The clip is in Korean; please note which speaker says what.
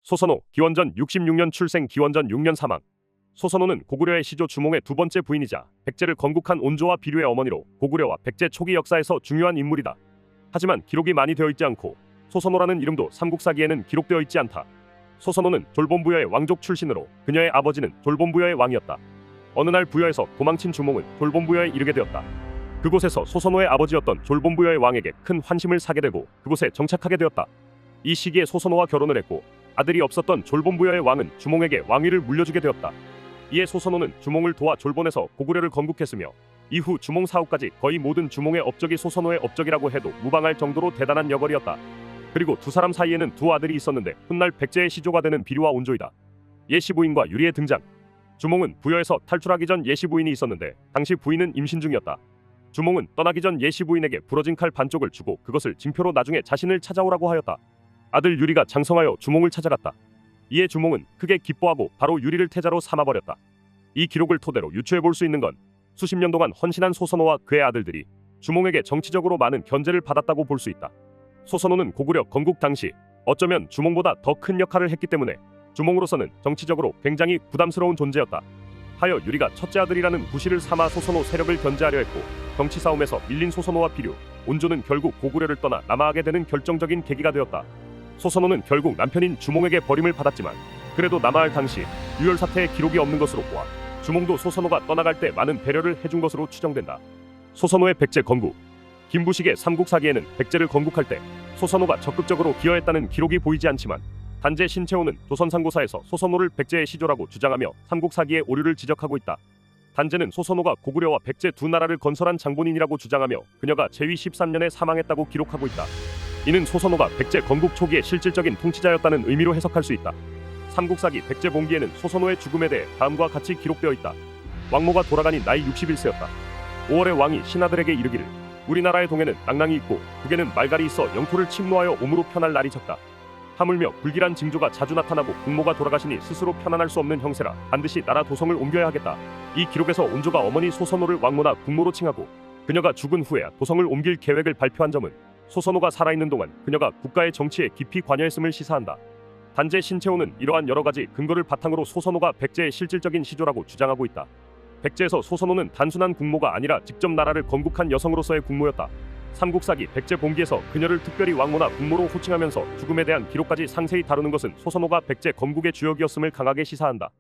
Speaker 1: 소선호, 기원전 66년 출생, 기원전 6년 사망. 소선호는 고구려의 시조 주몽의 두 번째 부인이자 백제를 건국한 온조와 비류의 어머니로 고구려와 백제 초기 역사에서 중요한 인물이다. 하지만 기록이 많이 되어 있지 않고 소선호라는 이름도 삼국사기에는 기록되어 있지 않다. 소선호는 졸본부여의 왕족 출신으로 그녀의 아버지는 졸본부여의 왕이었다. 어느 날 부여에서 도망친 주몽은 졸본부여에 이르게 되었다. 그곳에서 소선호의 아버지였던 졸본부여의 왕에게 큰 환심을 사게 되고 그곳에 정착하게 되었다. 이 시기에 소선호와 결혼을 했고 아들이 없었던 졸본부여의 왕은 주몽에게 왕위를 물려주게 되었다. 이에 소선호는 주몽을 도와 졸본에서 고구려를 건국했으며 이후 주몽 사후까지 거의 모든 주몽의 업적이 소선호의 업적이라고 해도 무방할 정도로 대단한 여걸이었다. 그리고 두 사람 사이에는 두 아들이 있었는데 훗날 백제의 시조가 되는 비류와 온조이다. 예시부인과 유리의 등장. 주몽은 부여에서 탈출하기 전 예시부인이 있었는데 당시 부인은 임신 중이었다. 주몽은 떠나기 전 예시부인에게 부러진 칼 반쪽을 주고 그것을 징표로 나중에 자신을 찾아오라고 하였다. 아들 유리가 장성하여 주몽을 찾아갔다. 이에 주몽은 크게 기뻐하고 바로 유리를 태자로 삼아버렸다. 이 기록을 토대로 유추해볼 수 있는 건 수십 년 동안 헌신한 소선호와 그의 아들들이 주몽에게 정치적으로 많은 견제를 받았다고 볼 수 있다. 소선호는 고구려 건국 당시 어쩌면 주몽보다 더 큰 역할을 했기 때문에 주몽으로서는 정치적으로 굉장히 부담스러운 존재였다. 하여 유리가 첫째 아들이라는 부시를 삼아 소선호 세력을 견제하려 했고 정치 싸움에서 밀린 소선호와 비류, 온조는 결국 고구려를 떠나 남하하게 되는 결정적인 계기가 되었다. 소선호는 결국 남편인 주몽에게 버림을 받았지만 그래도 남하할 당시 유혈 사태의 기록이 없는 것으로 보아 주몽도 소선호가 떠나갈 때 많은 배려를 해준 것으로 추정된다. 소선호의 백제 건국. 김부식의 삼국사기에는 백제를 건국할 때 소선호가 적극적으로 기여했다는 기록이 보이지 않지만 단제 신채호는 조선상고사에서 소선호를 백제의 시조라고 주장하며 삼국사기의 오류를 지적하고 있다. 단제는 소선호가 고구려와 백제 두 나라를 건설한 장본인이라고 주장하며 그녀가 제위 13년에 사망했다고 기록하고 있다. 이는 소선호가 백제 건국 초기의 실질적인 통치자였다는 의미로 해석할 수 있다. 삼국사기 백제봉기에는 소선호의 죽음에 대해 다음과 같이 기록되어 있다. 왕모가 돌아가니 나이 61세였다. 5월에 왕이 신하들에게 이르기를 우리나라의 동에는 낭낭이 있고 북에는 말갈이 있어 영토를 침노하여 옴으로 편할 날이 적다. 하물며 불길한 징조가 자주 나타나고 국모가 돌아가시니 스스로 편안할 수 없는 형세라 반드시 나라 도성을 옮겨야 하겠다. 이 기록에서 온조가 어머니 소선호를 왕모나 국모로 칭하고 그녀가 죽은 후에야 도성을 옮길 계획을 발표한 점은 소선호가 살아있는 동안 그녀가 국가의 정치에 깊이 관여했음을 시사한다. 단제 신채호는 이러한 여러 가지 근거를 바탕으로 소선호가 백제의 실질적인 시조라고 주장하고 있다. 백제에서 소선호는 단순한 국모가 아니라 직접 나라를 건국한 여성으로서의 국모였다. 삼국사기 백제봉기에서 그녀를 특별히 왕모나 국모로 호칭하면서 죽음에 대한 기록까지 상세히 다루는 것은 소선호가 백제 건국의 주역이었음을 강하게 시사한다.